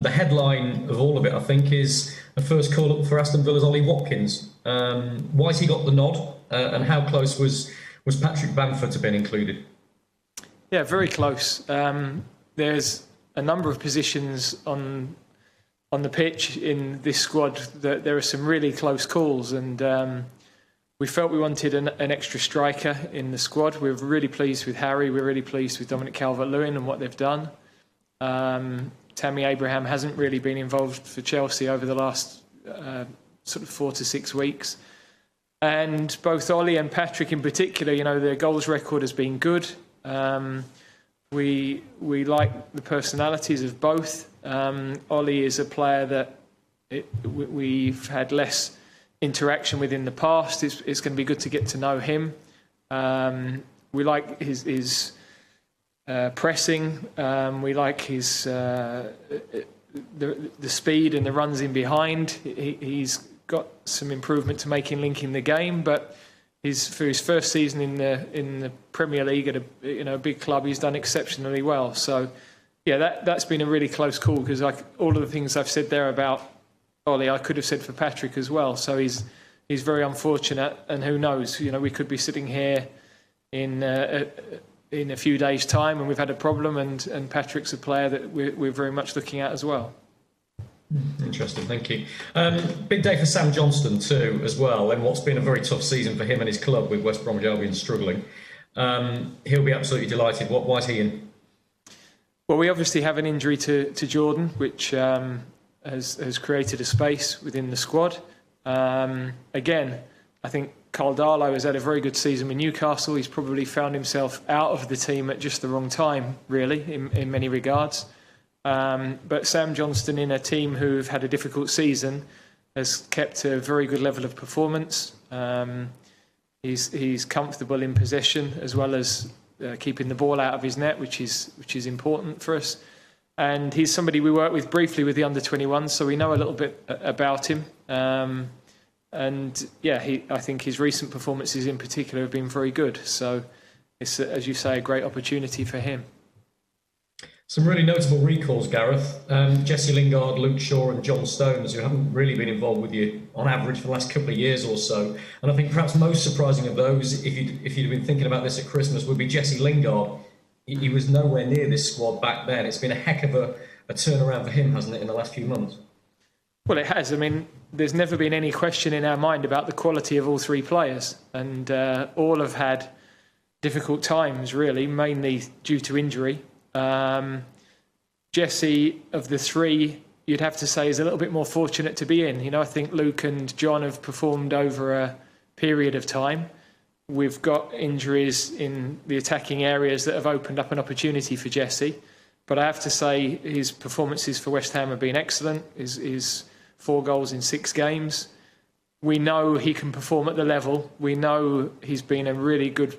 The headline of all of it, I think, is the first call-up for Aston Villa's Ollie Watkins. Why has he got the nod, and how close was Patrick Bamford to being included? Yeah, very close. There's a number of positions on the pitch in this squad that there are some really close calls, and we felt we wanted an extra striker in the squad. We're really pleased with Harry. We're really pleased with Dominic Calvert-Lewin and what they've done. Tammy Abraham hasn't really been involved for Chelsea over the last sort of 4 to 6 weeks. And both Ollie and Patrick in particular, their goals record has been good. We like the personalities of both. Ollie is a player that we've had less interaction with in the past. It's going to be good to get to know him. We like his pressing. We like his the speed and the runs in behind. He's got some improvement to make in linking the game, but for his first season in the Premier League at a big club, he's done exceptionally well. So, yeah, that's been a really close call, because all of the things I've said there about Ollie, I could have said for Patrick as well. So he's very unfortunate, and who knows? We could be sitting here in a few days' time, and we've had a problem, and Patrick's a player that we're very much looking at as well. Interesting, thank you. Big day for Sam Johnstone too, as well, and what's been a very tough season for him and his club with West Bromwich Albion struggling. He'll be absolutely delighted. Why is he in? Well, we obviously have an injury to Jordan, which has created a space within the squad. Again, I think Carl Darlow has had a very good season with Newcastle. He's probably found himself out of the team at just the wrong time, really, in many regards. But Sam Johnstone, in a team who've had a difficult season, has kept a very good level of performance. He's comfortable in possession, as well as keeping the ball out of his net, which is important for us. And he's somebody we worked with briefly with the under-21, so we know a little bit about him. And yeah, I think his recent performances in particular have been very good. So it's, as you say, a great opportunity for him. Some really notable recalls, Gareth. Jesse Lingard, Luke Shaw and John Stones, who haven't really been involved with you on average for the last couple of years or so. And I think perhaps most surprising of those, if you'd been thinking about this at Christmas, would be Jesse Lingard. He was nowhere near this squad back then. It's been a heck of a turnaround for him, hasn't it, in the last few months? Well, it has. I mean, there's never been any question in our mind about the quality of all three players. And all have had difficult times, really, mainly due to injury. Jesse, of the three, you'd have to say is a little bit more fortunate to be in. I think Luke and John have performed over a period of time. We've got injuries in the attacking areas that have opened up an opportunity for Jesse. But I have to say his performances for West Ham have been excellent. His 4 goals in 6 games. We know he can perform at the level. We know he's been a really good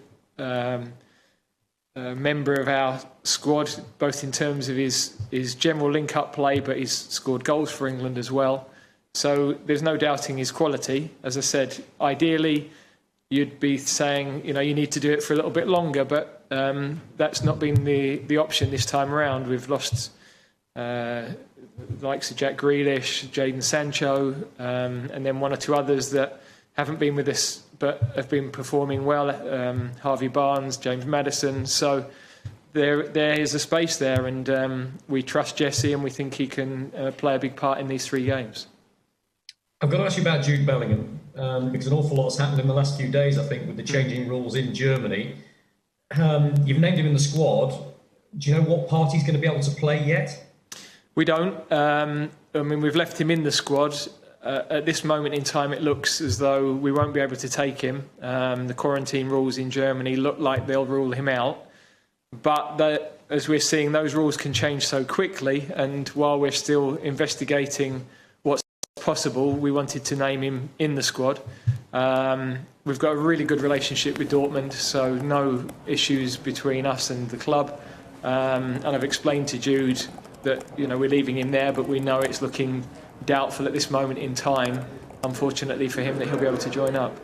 member of our squad, both in terms of his general link-up play, but he's scored goals for England as well. So there's no doubting his quality. As I said, ideally, you'd be saying, you need to do it for a little bit longer, but that's not been the option this time around. We've lost the likes of Jack Grealish, Jadon Sancho, and then 1 or 2 others that haven't been with us but have been performing well. Harvey Barnes, James Maddison. So there is a space there, and we trust Jesse, and we think he can play a big part in these 3 games. I've got to ask you about Jude Bellingham, because an awful lot has happened in the last few days, I think, with the changing rules in Germany. You've named him in the squad. Do you know what part he's going to be able to play yet? We don't. We've left him in the squad. At this moment in time, it looks as though we won't be able to take him. The quarantine rules in Germany look like they'll rule him out. But as we're seeing, those rules can change so quickly. And while we're still investigating what's possible, we wanted to name him in the squad. We've got a really good relationship with Dortmund, so no issues between us and the club. And I've explained to Jude that we're leaving him there, but we know it's looking doubtful at this moment in time, unfortunately for him, that he'll be able to join up.